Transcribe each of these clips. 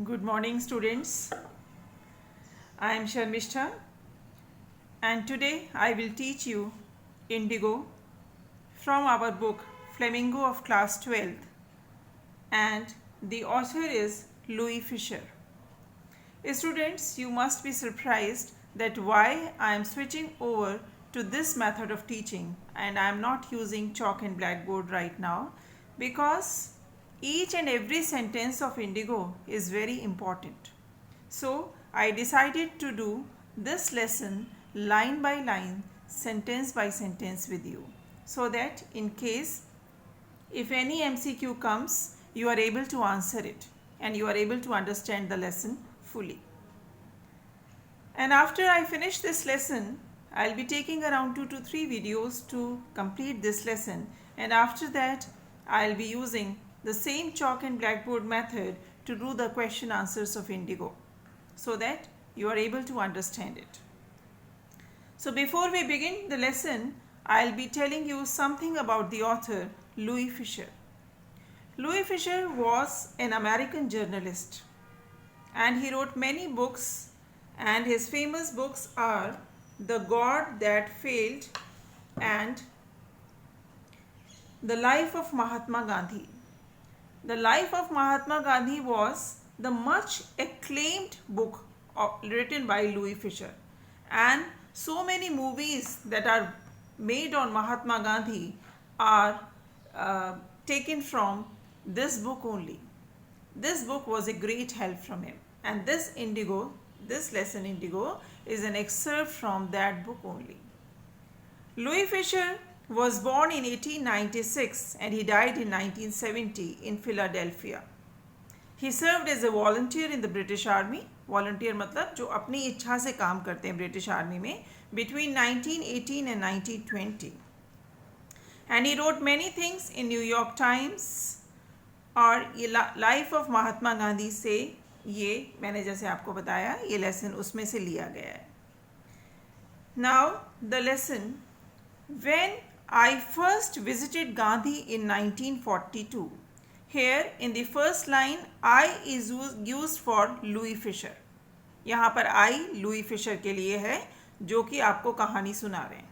Good morning, students. I am Sharmishta, and today I will teach you Indigo from our book Flamingo of Class 12th, and the author is Louis Fisher. Students, you must be surprised that why I am switching over to this method of teaching and I am not using chalk and blackboard right now, because each and every sentence of Indigo is very important. So I decided to do this lesson line by line, sentence by sentence with you, so that in case if any MCQ comes, you are able to answer it and you are able to understand the lesson fully. And after I finish this lesson, I'll be taking around 2 to 3 videos to complete this lesson, and after that I'll be using the same chalk and blackboard method to do the question answers of Indigo, so that you are able to understand it. So before we begin the lesson, I'll be telling you something about the author Louis Fisher. Louis Fisher was an American journalist and he wrote many books, and his famous books are The God That Failed and The Life of Mahatma Gandhi. The Life of Mahatma Gandhi was the much acclaimed book written by Louis Fisher, and so many movies that are made on Mahatma Gandhi are taken from this book only. This book was a great help from him, and this lesson Indigo is an excerpt from that book only. Louis Fisher was born in 1896 and he died in 1970 in Philadelphia. He served as a volunteer in the British Army. Volunteer मतलब जो अपनी इच्छा से काम करते हैं British Army में, between 1918 and 1920. And he wrote many things in New York Times. और ये लाइफ ऑफ महात्मा गांधी से ये मैंने जैसे आपको बताया ये लेसन उसमें से लिया गया है. Now the lesson. When I first visited Gandhi in 1942. Here in the first line I is used for Louis Fisher. यहाँ पर I Louis Fisher के लिए है जो कि आपको कहानी सुना रहे हैं,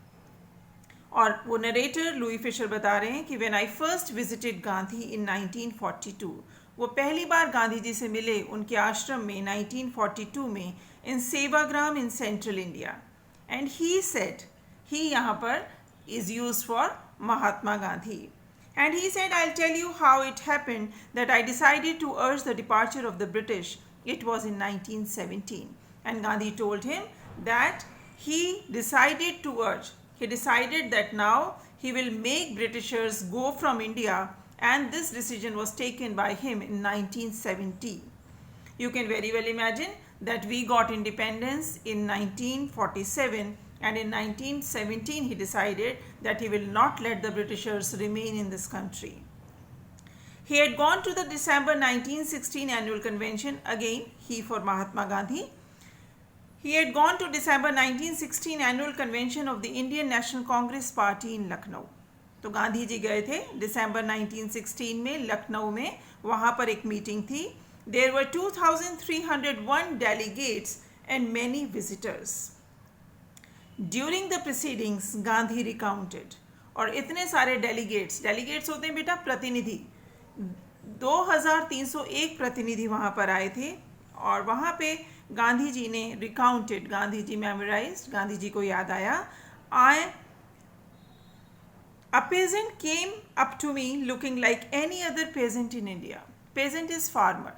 और वो नरेटर लुई फिशर बता रहे हैं कि when I first visited Gandhi in 1942, वो पहली बार गांधी जी से मिले उनके आश्रम में 1942 में in Sevagram in central India. And he said, he यहाँ पर is used for Mahatma Gandhi. And he said, I'll tell you how it happened that I decided to urge the departure of the British. It was in 1917. And Gandhi told him that he decided that now he will make Britishers go from India, and this decision was taken by him in 1970. You can very well imagine that we got independence in 1947, and in 1917 he decided that he will not let the Britishers remain in this country. He had gone to the December 1916 annual convention, again he for Mahatma Gandhi. He had gone to December 1916 annual convention of the Indian National Congress Party in Lucknow. तो गांधी जी गए थे दिसंबर 1916 में लखनऊ में, वहाँ पर एक meeting थी. There were 2,301 delegates and many visitors. During the proceedings, Gandhi recounted, और इतने सारे डेलीगेट्स होते हैं बेटा प्रतिनिधि, 2,301 प्रतिनिधि वहाँ पर आए थे, और वहाँ पे गांधी जी ने रिकाउंटेड, गांधी जी मेमोराइज्ड, गांधी जी को याद आया. A peasant came up to me looking like any other peasant in India. Peasant is farmer.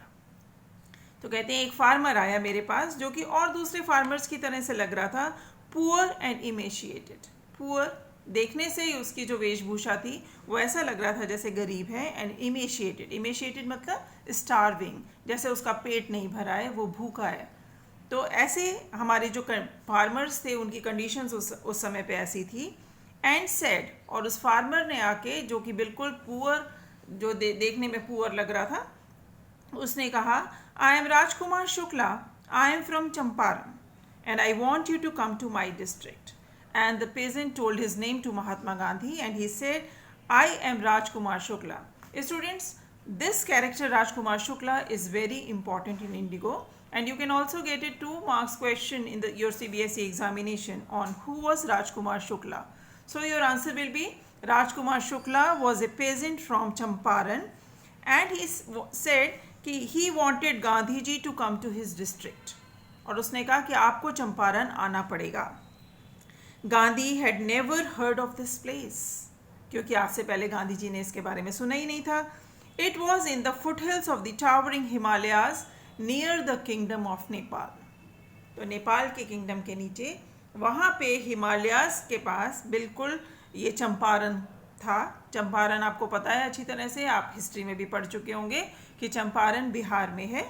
तो कहते हैं एक फार्मर आया मेरे पास जो कि और दूसरे फार्मर्स की तरह से लग रहा था. Poor and इमेशिएटेड. पुअर देखने से ही उसकी जो वेशभूषा थी वो ऐसा लग रहा था जैसे गरीब है, एंड इमेशिएटेड मतलब स्टार्विंग, जैसे उसका पेट नहीं भरा है, वो भूखा है. तो ऐसे हमारे जो फार्मर्स थे उनकी कंडीशंस उस समय पे ऐसी थी. एंड सेड, और उस फार्मर ने आके जो कि बिल्कुल पुअर, जो देखने में पुअर लग रहा था, उसने कहा, I am Rajkumar Shukla, I am from Champaran and I want you to come to my district. And the peasant told his name to Mahatma Gandhi and he said, I am Rajkumar Shukla. Students, This character Rajkumar Shukla is very important in Indigo, and you can also get a 2 marks question in your CBSE examination on who was Rajkumar Shukla. So your answer will be Rajkumar Shukla was a peasant from Champaran, and he said कि he wanted Gandhi ji to come to his district, और उसने कहा कि आपको चंपारण आना पड़ेगा. Gandhi had never heard of this place, क्योंकि आज से पहले गांधी जी ने इसके बारे में सुना ही नहीं था. It was in the foothills of the towering Himalayas near the kingdom of Nepal. तो नेपाल के किंगडम के नीचे वहाँ पे हिमालयास के पास बिल्कुल ये चंपारण था. चंपारण आपको पता है अच्छी तरह से, आप हिस्ट्री में भी पढ़ चुके होंगे कि चंपारण बिहार में है.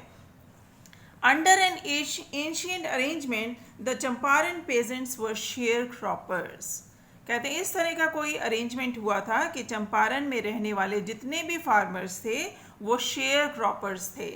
Under an ancient arrangement, the Champaran peasants were sharecroppers. कहते हैं इस तरह का कोई अरेंजमेंट हुआ था कि चंपारण में रहने वाले जितने भी फार्मर्स थे वो शेयर क्रॉपर्स थे.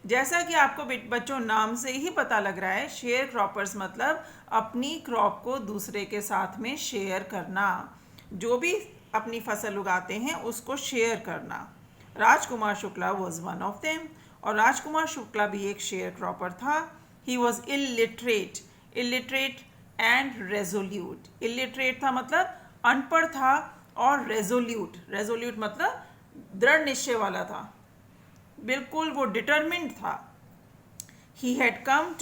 जैसा कि आपको बच्चों नाम से ही पता लग रहा है, शेयर क्रॉपर्स मतलब अपनी क्रॉप को दूसरे के साथ में शेयर करना, जो भी अपनी फसल उगाते हैं उसको शेयर करना. Rajkumar Shukla was one of them, और राजकुमार शुक्ला भी एक शेयर क्रॉपर था. He was illiterate and resolute. Illiterate था मतलब अनपढ़ था, और रेजोल्यूट मतलब दृढ़ निश्चय वाला था, बिल्कुल वो डिटरमिन्ड था. he had come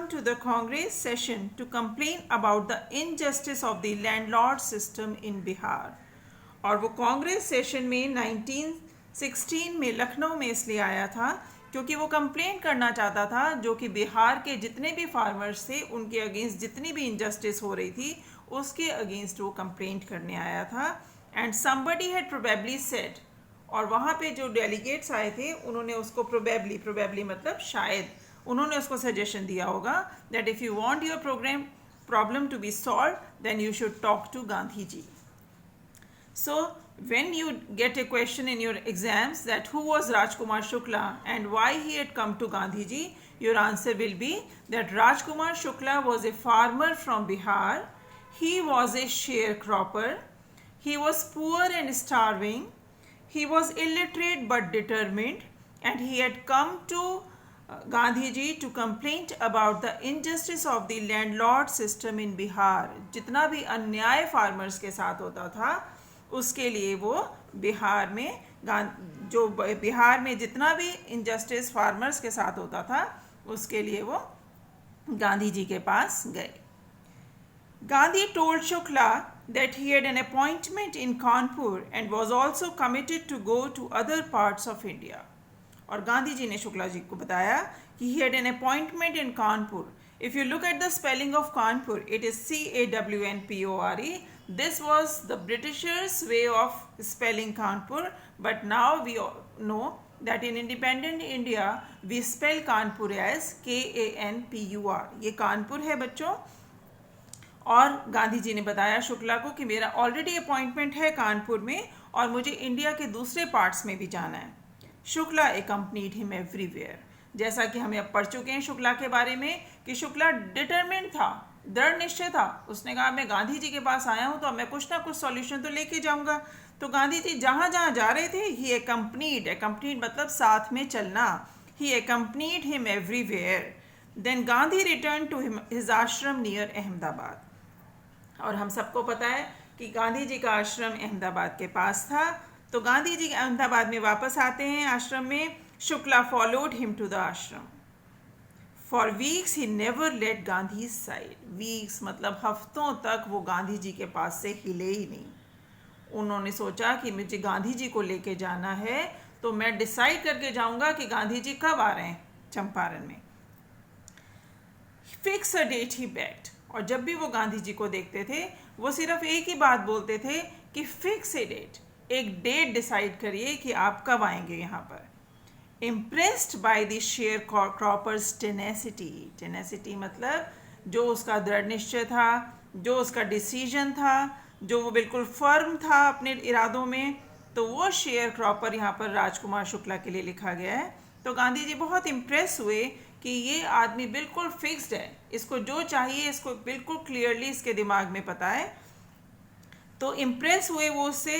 to the Congress session to complain about the injustice of the landlord system in Bihar. और वो कांग्रेस सेशन में 1916 में लखनऊ में इसलिए आया था क्योंकि वो कंप्लेन करना चाहता था जो कि बिहार के जितने भी फार्मर्स थे उनके अगेंस्ट जितनी भी इनजस्टिस हो रही थी उसके अगेंस्ट वो कंप्लेंट करने आया था. And somebody had probably said, और वहाँ पे जो डेलीगेट्स आए थे उन्होंने उसको प्रोबेबली मतलब शायद, उन्होंने उसको सजेशन दिया होगा that if you want your problem to be solve then you should talk to Gandhi ji. So when you get a question in your exams that who was Rajkumar Shukla and why he had come to Gandhi ji, your answer will be that Rajkumar Shukla was a farmer from Bihar. He was a sharecropper. He was poor and starving. He was illiterate but determined, and he had come to Gandhi ji to complain about the injustice of the landlord system in Bihar. जितना भी अन्याय farmers के साथ होता था उसके लिए वो बिहार में जितना भी इनजस्टिस फार्मर्स के साथ होता था उसके लिए वो गांधी जी के पास गए. Gandhi told Shukla that he had an appointment in Kanpur and was also committed to go to other parts of India. और गांधी जी ने शुक्ला जी को बताया कि he had an appointment in Kanpur. If you look at the spelling of Kanpur, it is Canpore. This was the Britishers' way of spelling Kanpur, but now we know that in independent India we spell Kanpur as Kanpur. ये कानपुर है बच्चों. और गांधी जी ने बताया शुक्ला को कि मेरा already appointment है कानपुर में और मुझे इंडिया के दूसरे पार्ट्स में भी जाना है. Shukla accompanied him everywhere. जैसा कि हमें अब पढ़ चुके हैं शुक्ला के बारे में कि शुक्ला डिटरमिन्ड था, दृढ़ निश्चय था. उसने कहा मैं गांधी जी के पास आया हूँ तो मैं कुछ ना कुछ सॉल्यूशन तो लेके जाऊंगा. तो गांधी जी जहाँ जहाँ जा रहे थे ही accompanied मतलब साथ में चलना. he accompanied him everywhere. Then Gandhi returned to his ashram near Ahmedabad. और हम सबको पता है कि गांधी जी का आश्रम अहमदाबाद के पास था. तो गांधी जी अहमदाबाद में वापस आते हैं आश्रम में. Shukla followed him to the ashram. For weeks he never let Gandhi side. Weeks मतलब हफ्तों तक वो गांधी जी के पास से हिले ही नहीं. उन्होंने सोचा कि मुझे गांधी जी को लेके जाना है तो मैं डिसाइड करके जाऊंगा कि गांधी जी कब आ रहे हैं चंपारण में. Fix a date he bagged. और जब भी वो गांधी जी को देखते थे वो सिर्फ एक ही बात बोलते थे कि फिक्स ए डेट, एक डेट डिसाइड करिए कि आप कब आएंगे यहाँ पर. Impressed by the share croppers tenacity मतलब जो उसका दृढ़ निश्चय था, जो उसका डिसीजन था, जो वो बिल्कुल फर्म था अपने इरादों में, तो वो शेयर क्रॉपर यहाँ पर राजकुमार शुक्ला के लिए लिखा गया है. तो गांधी जी बहुत इम्प्रेस हुए कि ये आदमी बिल्कुल फिक्स्ड है, इसको जो चाहिए इसको बिल्कुल क्लियरली इसके दिमाग में पता है. तो इम्प्रेस हुए वो उससे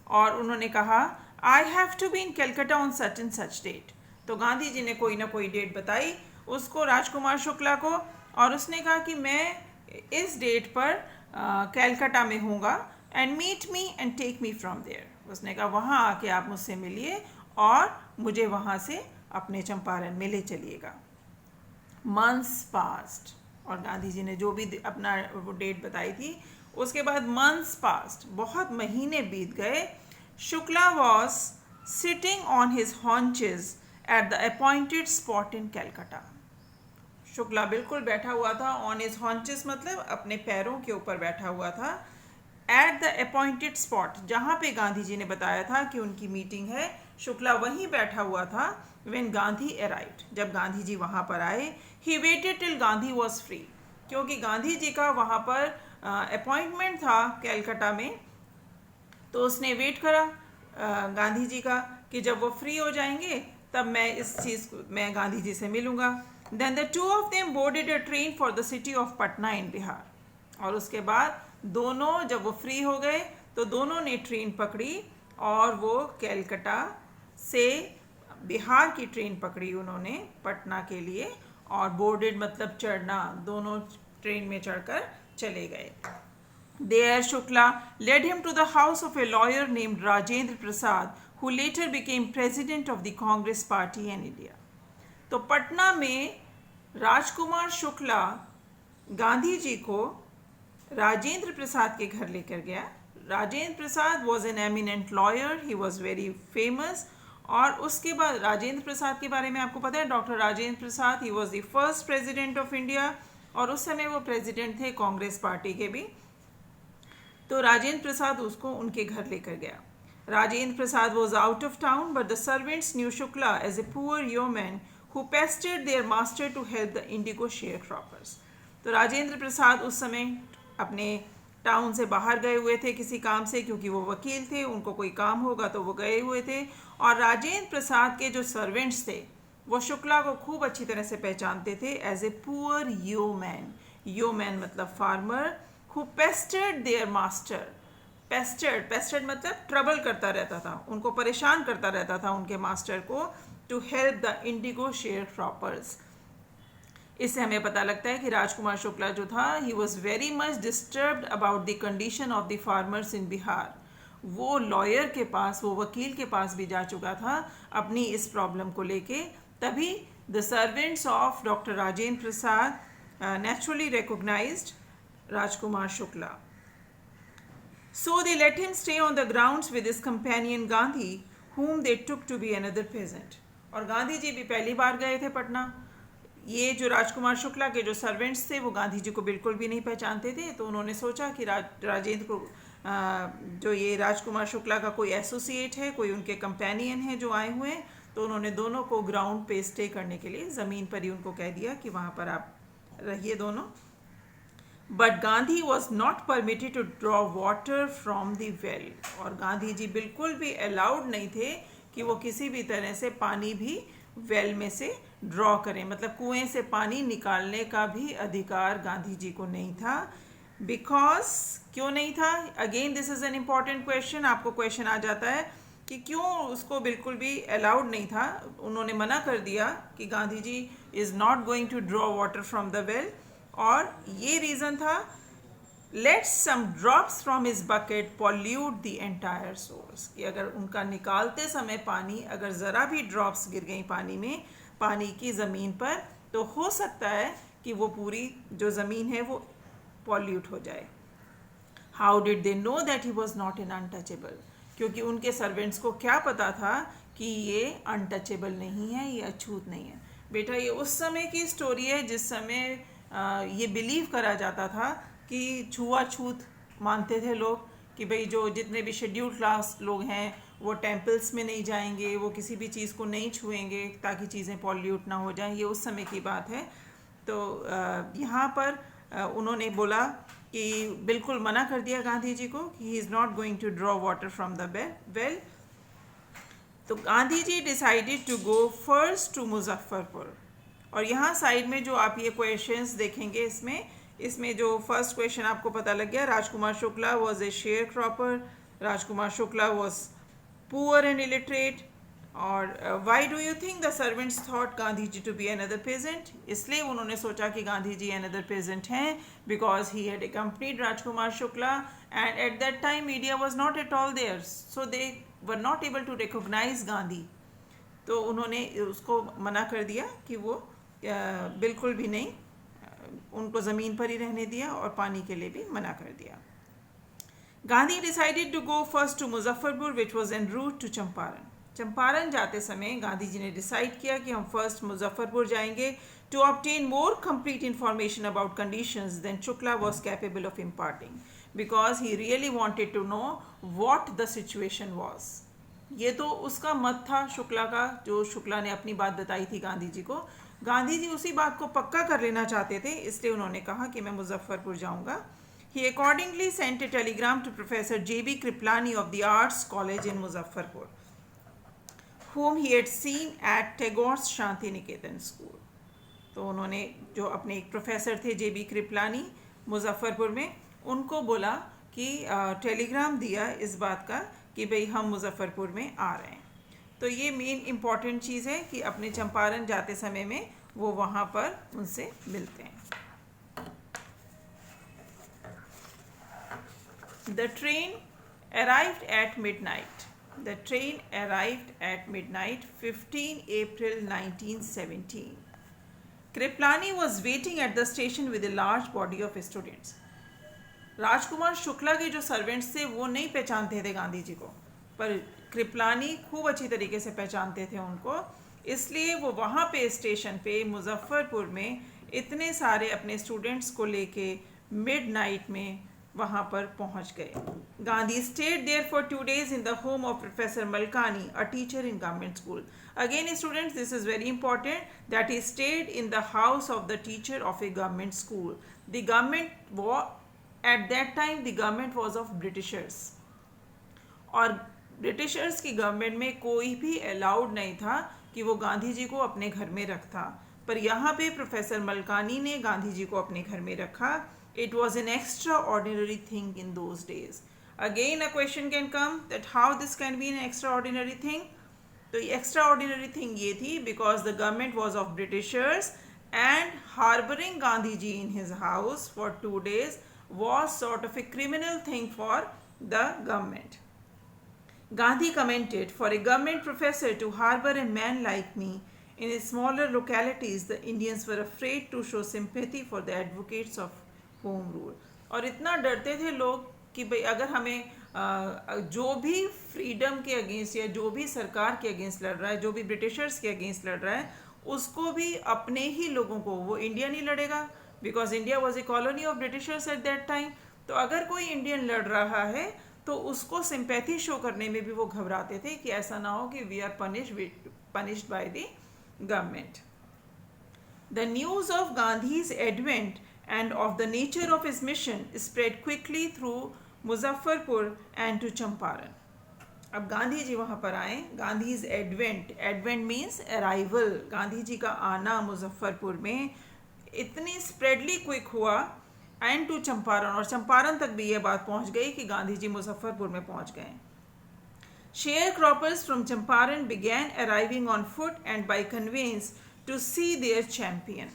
और उन्होंने कहा I have to be in Calcutta on such and such date. तो गांधी जी ने कोई ना कोई डेट बताई उसको, राजकुमार शुक्ला को, और उसने कहा कि मैं इस डेट पर कलकत्ता में हूँगा, and meet me and take me from there. उसने कहा वहाँ आके आप मुझसे मिलिए और मुझे वहाँ से अपने चंपारण में ले चलिएगा। मंथ्स पास्ट, और गांधी जी ने जो भी अपना वो डेट बताई थी, उसके बाद मंथ्स पास्ट, बहुत महीने बीत गए। Shukla was sitting on his haunches at the appointed spot in Calcutta. Shukla बिल्कुल बैठा हुआ था, ऑन हिज हॉन्चेस मतलब अपने पैरों के ऊपर बैठा हुआ था, एट द अपॉइंटेड स्पॉट, जहाँ पे गांधी जी ने बताया था कि उनकी मीटिंग है, शुक्ला वहीं बैठा हुआ था। व्हेन गांधी अराइव्ड, जब गांधी जी वहाँ पर आए, he waited till Gandhi was free, क्योंकि गांधी जी का वहाँ पर अपॉइंटमेंट था कैलकाटा में, तो उसने वेट करा गांधी जी का कि जब वो फ्री हो जाएंगे तब मैं इस चीज़ को, मैं गांधी जी से मिलूंगा। Then the two of them boarded a train for the city of Patna in Bihar, और उसके बाद दोनों जब वो फ्री हो गए तो दोनों ने ट्रेन पकड़ी और वो कैलकाटा से बिहार की ट्रेन पकड़ी उन्होंने पटना के लिए, और बोर्डेड मतलब चढ़ना, दोनों ट्रेन में चढ़कर चले गए। There Shukla led him to the house of a lawyer named Rajendra Prasad, who later became president of the Congress Party in India. तो पटना में राजकुमार शुक्ला गांधी जी को राजेंद्र प्रसाद के घर लेकर गया। Rajendra Prasad was an eminent lawyer, he was very famous. और उसके बाद राजेंद्र प्रसाद के बारे में आपको पता है, doctor Rajendra Prasad, he was the first president of India, और उस समय वो प्रेसिडेंट थे कांग्रेस पार्टी के भी। तो राजेंद्र प्रसाद उसको उनके घर लेकर गया। Rajendra Prasad was out of town, but the servants knew Shukla as a poor yeoman who pestered their master to help the indigo sharecroppers. तो राजेंद्र प्रसाद उस समय अपने टाउन से बाहर गए हुए थे किसी काम से, क्योंकि वो वकील थे, उनको कोई काम होगा तो वो गए हुए थे। और राजेंद्र प्रसाद के जो सर्वेंट्स थे वो शुक्ला को खूब अच्छी तरह से पहचानते थे as a poor yeoman. yeoman मतलब farmer, who pestered their master. Pestered मतलब ट्रबल करता रहता था, उनको परेशान करता रहता था उनके मास्टर को, to help the indigo share croppers. इससे हमें पता लगता है कि राजकुमार शुक्ला जो था, he was very much disturbed about the condition of the farmers in Bihar. वो लॉयर के पास, वो वकील के पास भी जा चुका था अपनी इस प्रॉब्लम को लेके। तभी the servants of doctor Rajendra Prasad naturally recognised Rajkumar Shukla. So they let him stay on the grounds with his companion Gandhi, whom they took to be another peasant. और गांधी जी भी पहली बार गए थे पटना। ये जो राजकुमार शुक्ला के जो सर्वेंट्स थे वो गांधी जी को बिल्कुल भी नहीं पहचानते थे, तो उन्होंने सोचा कि राजेंद्र को जो ये राजकुमार शुक्ला का कोई एसोसिएट है, कोई उनके कंपेनियन है जो आए हुए हैं, तो उन्होंने दोनों को ग्राउंड पे स्टे करने के लिए ज़मीन पर ही उनको कह दिया कि वहाँ पर आप रहिए दोनों। But Gandhi was not permitted to draw water from the well, और गांधी जी बिल्कुल भी अलाउड नहीं थे कि वो किसी भी तरह से पानी भी वेल में से ड्रॉ करें, मतलब कुएं से पानी निकालने का भी अधिकार गांधी जी को नहीं था। बिकॉज क्यों नहीं था? Again this is an important question, आपको क्वेश्चन आ जाता है कि क्यों उसको बिल्कुल भी अलाउड नहीं था, उन्होंने मना कर दिया कि Gandhi ji is not going to draw water from the well. और ये रीज़न था, let some drops from his bucket pollute the entire source, कि अगर उनका निकालते समय पानी, अगर ज़रा भी ड्रॉप्स गिर गई पानी में, पानी की ज़मीन पर, तो हो सकता है कि वो पूरी जो ज़मीन है वो पॉल्यूट हो जाए। How did they know that he was not an untouchable? क्योंकि उनके सर्वेंट्स को क्या पता था कि ये अनटचेबल नहीं है, ये अछूत नहीं है। बेटा ये उस समय की स्टोरी है जिस समय ये बिलीव करा जाता था कि छुआछूत मानते थे लोग, कि भाई जो जितने भी शेड्यूल्ड क्लास लोग हैं वो टेम्पल्स में नहीं जाएंगे, वो किसी भी चीज़ को नहीं छुएंगे ताकि चीज़ें पॉल्यूट ना हो जाएं। ये उस समय की बात है। तो यहाँ पर उन्होंने बोला कि बिल्कुल मना कर दिया गांधी जी को कि he is not going to draw water from the well. तो Gandhi ji decided to go first to Muzaffarpur. और यहाँ साइड में जो आप ये क्वेश्चंस देखेंगे, इसमें जो फर्स्ट क्वेश्चन आपको पता लग गया, Rajkumar Shukla was a share cropper, Rajkumar Shukla was poor and illiterate. और why do you think the servants thought Gandhi ji to be another peasant? इसलिए उन्होंने सोचा कि गांधी जी another peasant हैं, because he had accompanied Rajkumar Shukla, and at that time media was not at all there, so they were not able to recognize Gandhi. तो उन्होंने उसको मना कर दिया कि वो बिल्कुल भी नहीं, उनको ज़मीन पर ही रहने दिया और पानी के लिए भी मना कर दिया. Gandhi decided to go first to Muzaffarpur, which was en route to Champaran. Champaran जाते समय गांधी जी ने डिसाइड किया कि हम फर्स्ट मुजफ्फरपुर जाएंगे to obtain more complete information about conditions then Shukla was capable of imparting, because he really wanted to know what the situation was. ये तो उसका मत था शुक्ला का, जो शुक्ला ने अपनी बात बताई थी गांधी जी को. गांधी जी उसी बात को पक्का कर लेना चाहते थे, इसलिए उन्होंने कहा कि मैं मुजफ्फरपुर जाऊंगा. He accordingly sent a telegram to professor J.B. Kripalani of the arts college in Muzaffarpur, whom he had seen at Tagore's Shanti Niketan school. तो उन्होंने जो अपने एक प्रोफेसर थे J.B. कृपलानी मुजफ्फरपुर में, उनको बोला कि टेलीग्राम दिया इस बात का कि भाई हम मुजफ्फरपुर में आ रहे हैं. तो ये मेन इम्पॉर्टेंट चीज़ है कि अपने चंपारण जाते समय में वो वहाँ पर उनसे मिलते हैं. The train arrived at midnight. The train arrived at midnight, 15 April 1917. Kriplani was waiting at the station with a large body of students. Rajkumar Shukla के जो सर्वेंट्स थे वो नहीं पहचानते थे गांधी जी को, पर कृपलानी खूब अच्छी तरीके से पहचानते थे उनको, इसलिए वो वहाँ पे स्टेशन पे मुजफ्फरपुर में इतने सारे अपने स्टूडेंट्स को लेके मिडनाइट में वहाँ पर पहुँच गए. Gandhi stayed there for 2 days in the home of professor Malkani, a teacher in government school. Again students, this is very important that he stayed in the house of the teacher of a government school. The government at that time the government was of Britishers, और Britishers की government में कोई भी allowed नहीं था कि वो गांधी जी को अपने घर में रखता, पर यहाँ पे प्रोफेसर मलकानी ने गांधी जी को अपने घर में रखा. It was an extraordinary thing in those days. Again, a question can come that how this can be an extraordinary thing. तो extraordinary thing ये थी because the government was of Britishers and harboring Gandhi ji in his house for 2 days was sort of a criminal thing for the government. Gandhi commented, for a government professor to harbor a man like me in smaller localities, the Indians were afraid to show sympathy for the advocates of home rule. और इतना डरते थे लोग कि भाई अगर हमें जो भी फ्रीडम के अगेंस्ट या जो भी सरकार के अगेंस्ट लड़ रहा है, जो भी ब्रिटिशर्स के अगेंस्ट लड़ रहा है, उसको भी अपने ही लोगों को, वो इंडिया नहीं लड़ेगा, because India was a colony of Britishers eight that time. तो अगर कोई इंडियन लड़ रहा है तो उसको सिंपैथी शो करने में भी वो घबराते थे कि ऐसा ना हो कि we are punished by the government. The news of Gandhi's advent and of the nature of his mission spread quickly through Muzaffarpur and to Champaran. अब गांधी जी वहाँ पर आए. Gandhi's advent means arrival. Gandhi ji का आना मुजफ्फरपुर में इतनी स्प्रेडली क्विक हुआ, एंड टू चंपारण, और चंपारण तक भी ये बात पहुँच गई कि गांधी जी मुजफ्फरपुर में पहुँच गए. Sharecroppers from Champaran began arriving on foot and by conveyance to see their champion.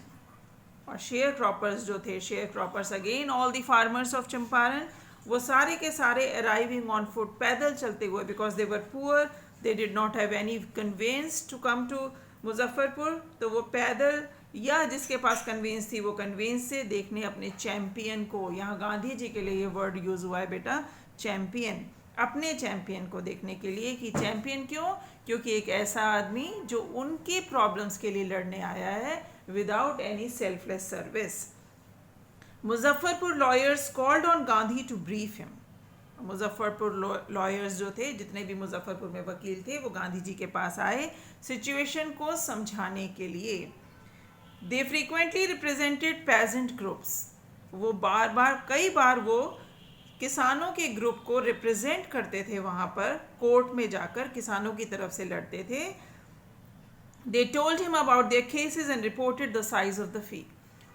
और शेयर क्रॉपर्स जो थे, share croppers again all the farmers of Champaran, वो सारे के सारे अराइविंग ऑन फुट, पैदल चलते हुए, because they were poor, they did not have any conveyance to come to Muzaffarpur, तो वो पैदल या जिसके पास कन्वेंस थी वो कन्वेंस से देखने अपने चैम्पियन को. यहाँ गांधी जी के लिए ये वर्ड यूज़ हुआ है बेटा, चैम्पियन, अपने चैम्पियन को देखने के लिए. कि चैम्पियन क्यों? क्योंकि एक ऐसा आदमी जो उनकी प्रॉब्लम्स के लिए लड़ने आया है without any selfless service. Muzaffarpur lawyers called on Gandhi to brief him. Muzaffarpur lawyers जो थे, जितने भी मुजफ्फरपुर में वकील थे, वो गांधी जी के पास आए सिचुएशन को समझाने के लिए. They frequently represented peasant groups. वो कई बार वो किसानों के ग्रुप को रिप्रेजेंट करते थे, वहाँ पर कोर्ट में जाकर किसानों की तरफ से लड़ते थे. They told him about their cases and reported the size of the fee.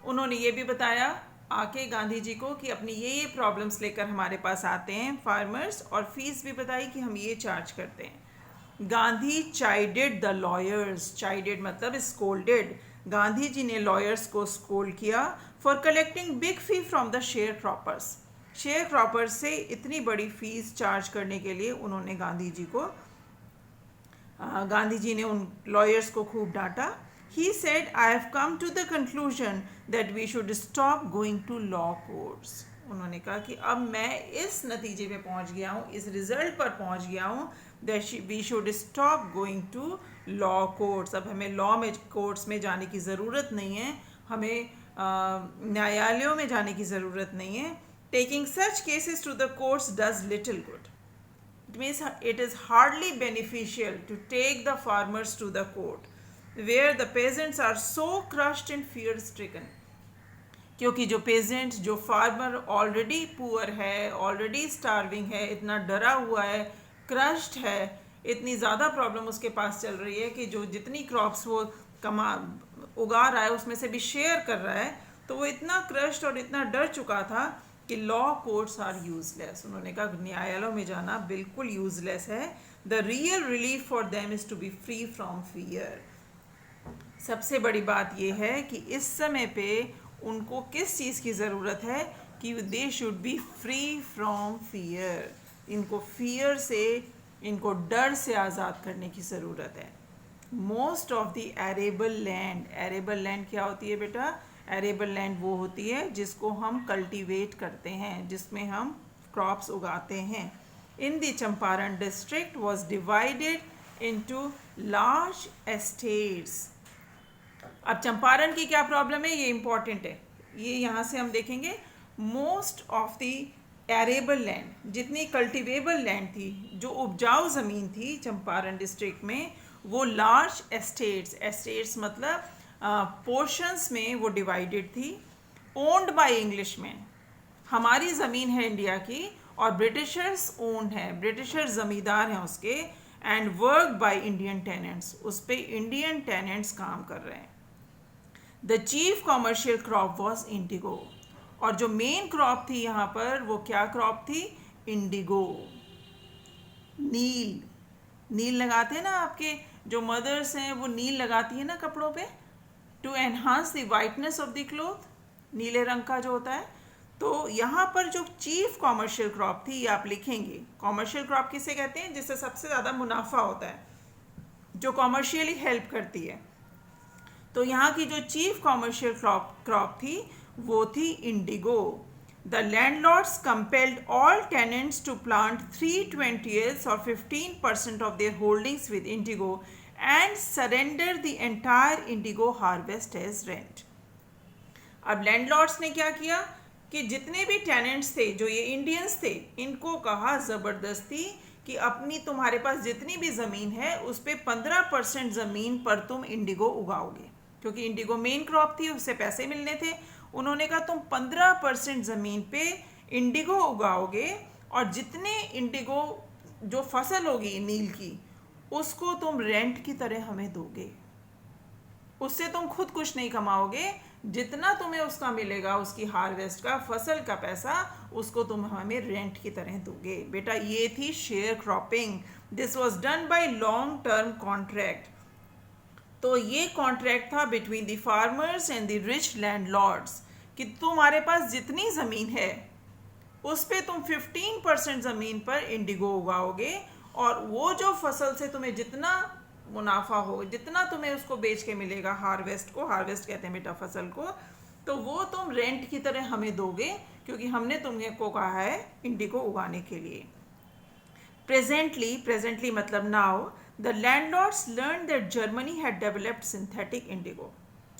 उन्होंने ये भी बताया आके गांधी जी को कि अपनी ये प्रॉब्लम्स लेकर हमारे पास आते हैं फार्मर्स, और फीस भी बताई कि हम ये चार्ज करते हैं। गांधी चाइडेड द लॉयर्स, चाइडेड मतलब स्कोल्डेड, गांधी जी ने लॉयर्स को स्कोल्ड किया for collecting big fee from the share croppers. Share croppers से इतनी बड़ी फीस चार्ज करने के लिए उन्होंने गांधी जी ने उन लॉयर्स को खूब डांटा। He said, I have come to the conclusion that we should stop going to law courts. उन्होंने कहा कि अब मैं इस नतीजे पे पहुंच गया हूँ, इस रिजल्ट पर पहुंच गया हूँ that we should stop going to law courts. अब हमें लॉ में कोर्ट्स में जाने की ज़रूरत नहीं है, हमें न्यायालयों में जाने की ज़रूरत नहीं है. Taking such cases to the courts does little good. It means it is hardly beneficial to take the farmers to the court, where the peasants are so crushed and fear stricken. क्योंकि जो pageants, जो farmer already poor है, already starving है, इतना डरा हुआ है, crushed है, इतनी ज़्यादा प्रॉब्लम उसके पास चल रही है कि जो जितनी क्रॉप्स वो उगा रहा है उसमें से भी शेयर कर रहा है, तो वो इतना क्रश्ड और इतना डर चुका था कि लॉ कोर्ट्स आर यूजलेस. उन्होंने कहा न्यायालयों में जाना बिल्कुल यूजलेस है. The real relief for them is to be free from fear. सबसे बड़ी बात यह है कि इस समय पे उनको किस चीज़ की ज़रूरत है कि they should be free from fear. इनको फियर से, इनको डर से आज़ाद करने की ज़रूरत है. Most of the arable land, arable land क्या होती है बेटा? एरेबल लैंड वो होती है जिसको हम कल्टीवेट करते हैं, जिसमें हम क्रॉप्स उगाते हैं. In the Champaran district was divided into large estates. अब चंपारण की क्या प्रॉब्लम है, ये इंपॉर्टेंट है, ये यहाँ से हम देखेंगे. Most of the arable land, जितनी कल्टिवेबल लैंड थी, जो उपजाऊ ज़मीन थी चंपारण डिस्ट्रिक्ट में, वो लार्ज एस्टेट्स, एस्टेट्स मतलब पोर्शंस में वो डिवाइडेड थी. ओन्ड बाय इंग्लिशमैन, हमारी ज़मीन है इंडिया की और ब्रिटिशर्स ओन्ड है, ब्रिटिशर्स ज़मींदार हैं उसके. And work by Indian tenants, उस पर इंडियन टेनेंट्स काम कर रहे हैं. The chief commercial crop was Indigo, और जो मेन क्रॉप थी यहाँ पर वो क्या क्रॉप थी? इंडिगो. नील, नील लगाते हैं ना, आपके जो मदर्स हैं वो नील लगाती है ना कपड़ों पे, to enhance the whiteness of the cloth, नीले रंग का जो होता है. तो यहाँ पर जो चीफ कॉमर्शियल क्रॉप थी, ये आप लिखेंगे. कॉमर्शियल क्रॉप किसे कहते हैं? जिससे सबसे ज़्यादा मुनाफा होता है, जो कॉमर्शियली हेल्प करती है. तो यहाँ की जो चीफ कॉमर्शियल क्रॉप थी वो थी indigo. The landlords compelled all tenants to plant 320 years और 15% of their holdings with indigo and surrender the entire indigo harvest as rent. अब लैंडलॉर्ड्स ने क्या किया कि जितने भी टेनेंट्स थे, जो ये इंडियंस थे, इनको कहा ज़बरदस्ती कि अपनी, तुम्हारे पास जितनी भी ज़मीन है उस पर 15% ज़मीन पर तुम इंडिगो उगाओगे, क्योंकि इंडिगो मेन क्रॉप थी, उससे पैसे मिलने थे. उन्होंने कहा तुम 15% ज़मीन पे इंडिगो उगाओगे और जितने इंडिगो जो फसल होगी नील की, उसको तुम रेंट की तरह हमें दोगे. उससे तुम खुद कुछ नहीं कमाओगे, जितना तुम्हें उसका मिलेगा, उसकी हार्वेस्ट का, फसल का पैसा, उसको तुम हमें रेंट की तरह दोगे. बेटा ये थी share cropping. This was done by long term contract. तो ये कॉन्ट्रैक्ट था between the farmers and the rich landlords कि तुम्हारे पास जितनी ज़मीन है उस पे तुम 15% ज़मीन पर इंडिगो उगाओगे, और वो जो फसल से तुम्हें जितना मुनाफा हो, जितना तुम्हें उसको बेच के मिलेगा, हार्वेस्ट को, हार्वेस्ट कहते हैं बेटा फसल को, तो वो तुम रेंट की तरह हमें दोगे, क्योंकि हमने तुमको कहा है इंडिगो उगाने के लिए. प्रेजेंटली मतलब now, the landlords learn that Germany had developed synthetic Indigo.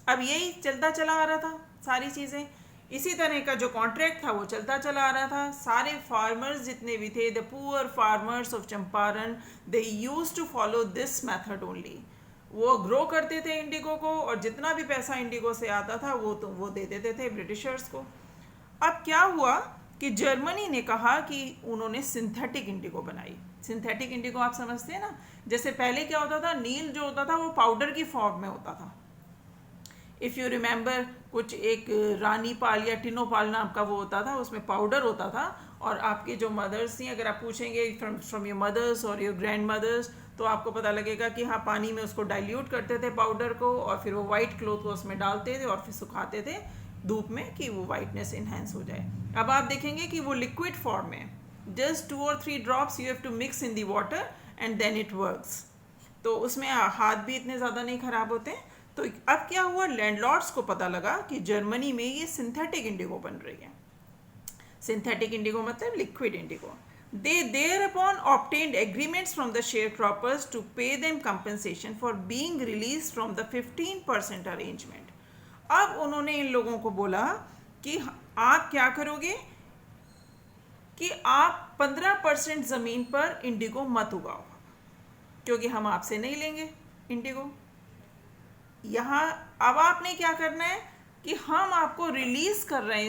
अब यही चलता चला आ रहा था, सारी चीज़ें इसी तरह का जो कॉन्ट्रैक्ट था वो चलता चला आ रहा था. सारे फार्मर्स जितने भी थे, the poor farmers of Champaran, they used to follow this method only. वो ग्रो करते थे इंडिगो को, और जितना भी पैसा इंडिगो से आता था वो दे देते थे ब्रिटिशर्स को. अब क्या हुआ कि जर्मनी ने कहा कि उन्होंने सिंथेटिक इंडिगो बनाई. सिंथेटिक इंडिगो आप समझते हैं ना, जैसे पहले क्या होता था, नील जो होता था वो पाउडर की फॉर्म में होता था. इफ़ यू रिमेंबर, कुछ एक रानी पाल या टिनोपाल नाम का वो होता था, उसमें पाउडर होता था, और आपके जो मदर्स थी, अगर आप पूछेंगे फ्रॉम योर मदर्स और योर ग्रैंड मदर्स, तो आपको पता लगेगा कि हाँ, पानी में उसको डाइल्यूट करते थे पाउडर को, और फिर वो वाइट क्लोथ को उसमें डालते थे और फिर सुखाते थे धूप में कि वो वाइटनेस इन्हेंस हो जाए। अब आप देखेंगे कि वो लिक्विड फॉर्म में, जस्ट 2 और 3 drops you have to mix in the water and then it works. तो उसमें हाथ भी इतने ज़्यादा नहीं ख़राब होते। तो अब क्या हुआ, लैंडलॉर्ड्स को पता लगा कि जर्मनी में ये सिंथेटिक इंडिगो बन रही है। सिंथेटिक इंडिगो मतलब liquid Indigo. They thereupon obtained agreements from the sharecroppers to pay them compensation for being released from the 15% arrangement. अब उन्होंने इन लोगों को बोला कि आप क्या करोगे कि आप 15% ज़मीन पर इंडिगो मत उगाओ, क्योंकि हम आपसे नहीं लेंगे इंडिगो। यहाँ अब आपने क्या करना है कि हम आपको रिलीज कर रहे हैं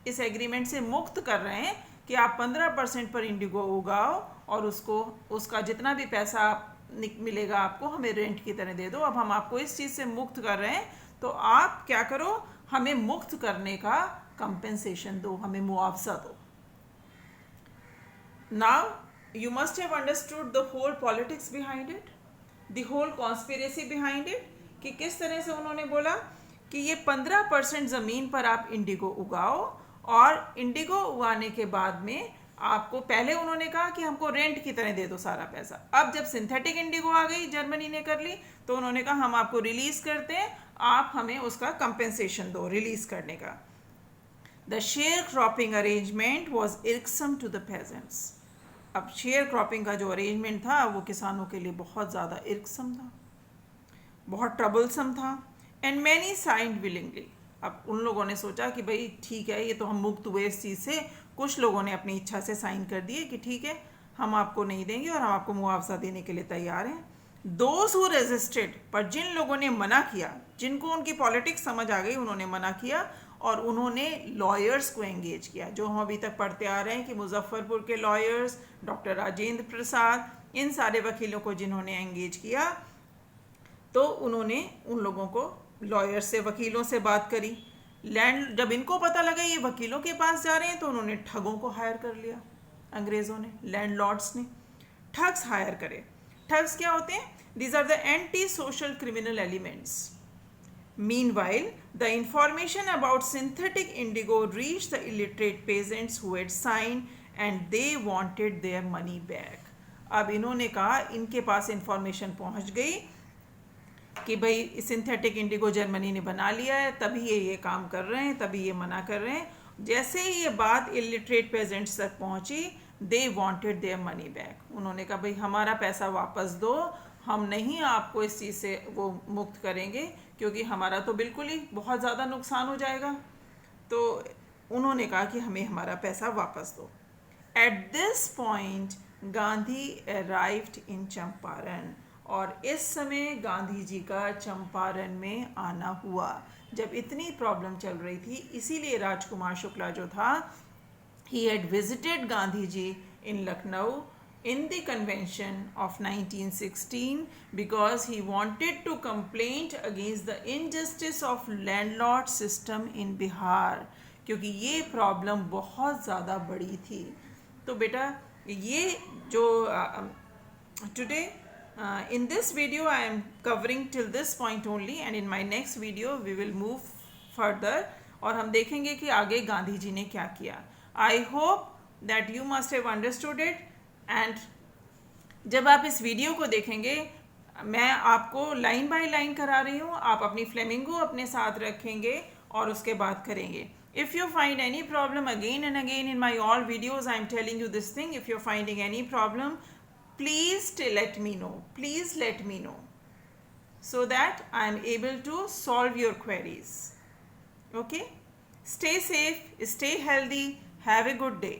इस एग्रीमेंट से मुक्त कर रहे हैं कि आप 15% पर इंडिगो उगाओ और उसका जितना भी पैसा मिलेगा आपको हमें रेंट की तरह दे दो। अब हम आपको इस चीज़ से मुक्त कर रहे हैं, तो आप क्या करो, हमें मुक्त करने का कंपेंसेशन दो, हमें मुआवजा दो। Now you must have understood the whole politics behind it, the whole conspiracy behind it, कि किस तरह से उन्होंने बोला कि ये 15% ज़मीन पर आप इंडिगो उगाओ, और इंडिगो उगाने के बाद में आपको, पहले उन्होंने कहा कि हमको रेंट की तरह दे दो सारा पैसा। अब जब सिंथेटिक इंडिगो आ गई, जर्मनी ने कर ली, तो उन्होंने कहा हम आपको रिलीज करते हैं, आप हमें उसका कंपेंसेशन दो रिलीज करने का। The share cropping arrangement was irksome to the peasants. अब शेयर क्रॉपिंग का जो अरेंजमेंट था वो किसानों के लिए बहुत ज़्यादा इर्कसम था, बहुत ट्रबलसम था। And many signed willingly. अब उन लोगों ने सोचा कि भाई ठीक है, ये तो हम मुक्त हुए इस चीज़ से। कुछ लोगों ने अपनी इच्छा से साइन कर दिए कि ठीक है, हम आपको नहीं देंगे और हम आपको मुआवजा देने के लिए तैयार हैं। दोज हु रेजिस्टेड, पर जिन लोगों ने मना किया, जिनको उनकी पॉलिटिक्स समझ आ गई, उन्होंने मना किया और उन्होंने लॉयर्स को एंगेज किया, जो हम अभी तक पढ़ते आ रहे हैं कि मुजफ्फरपुर के लॉयर्स, डॉक्टर राजेंद्र प्रसाद, इन सारे वकीलों को जिन्होंने एंगेज किया, तो उन्होंने उन लोगों को, लॉयर से, वकीलों से बात करी। जब इनको पता लगा ये वकीलों के पास जा रहे हैं, तो उन्होंने ठगों को हायर कर लिया। अंग्रेज़ों ने, लैंडलॉर्ड्स ने ठग्स हायर करे। ठग्स क्या होते हैं? These are the anti social criminal elements. Meanwhile, the information about synthetic indigo reached the illiterate peasants who had signed and they wanted their money back. अब इन्होंने कहा, इनके पास इंफॉर्मेशन पहुंच गई कि भाई सिंथेटिक इंडिगो जर्मनी ने बना लिया है, तभी ये काम कर रहे हैं, तभी ये मना कर रहे हैं। जैसे ही ये बात इलिटरेट पेजेंट्स तक पहुंची, they wanted their money back. उन्होंने कहा भाई हमारा पैसा वापस दो, हम नहीं आपको इस चीज़ से वो मुक्त करेंगे, क्योंकि हमारा तो बिल्कुल ही बहुत ज़्यादा नुकसान हो जाएगा। तो उन्होंने कहा कि हमें हमारा पैसा वापस दो। At this point Gandhi arrived in Champaran, और इस समय गांधी जी का चंपारण में आना हुआ। जब इतनी प्रॉब्लम चल रही थी, इसीलिए राजकुमार शुक्ला जो था, he had visited Gandhi ji in Lucknow in the convention of 1916 because he wanted to complain against the injustice of landlord system in Bihar, क्योंकि ये प्रॉब्लम बहुत ज़्यादा बड़ी थी। तो बेटा ये जो today in this video I am covering till this point only, and in my next video we will move further और हम देखेंगे कि आगे गांधी जी ने क्या किया। I hope that you must have understood it, and जब आप इस वीडियो को देखेंगे, मैं आपको लाइन बाय लाइन करा रही हूँ, आप अपनी फ्लेमिंगो अपने साथ रखेंगे और उसके बाद करेंगे। If you find any problem, again and again in my all videos I am telling you this thing, if you're finding any problem, please let me know. Please let me know so that I am able to solve your queries. Okay? Stay safe, stay healthy, have a good day.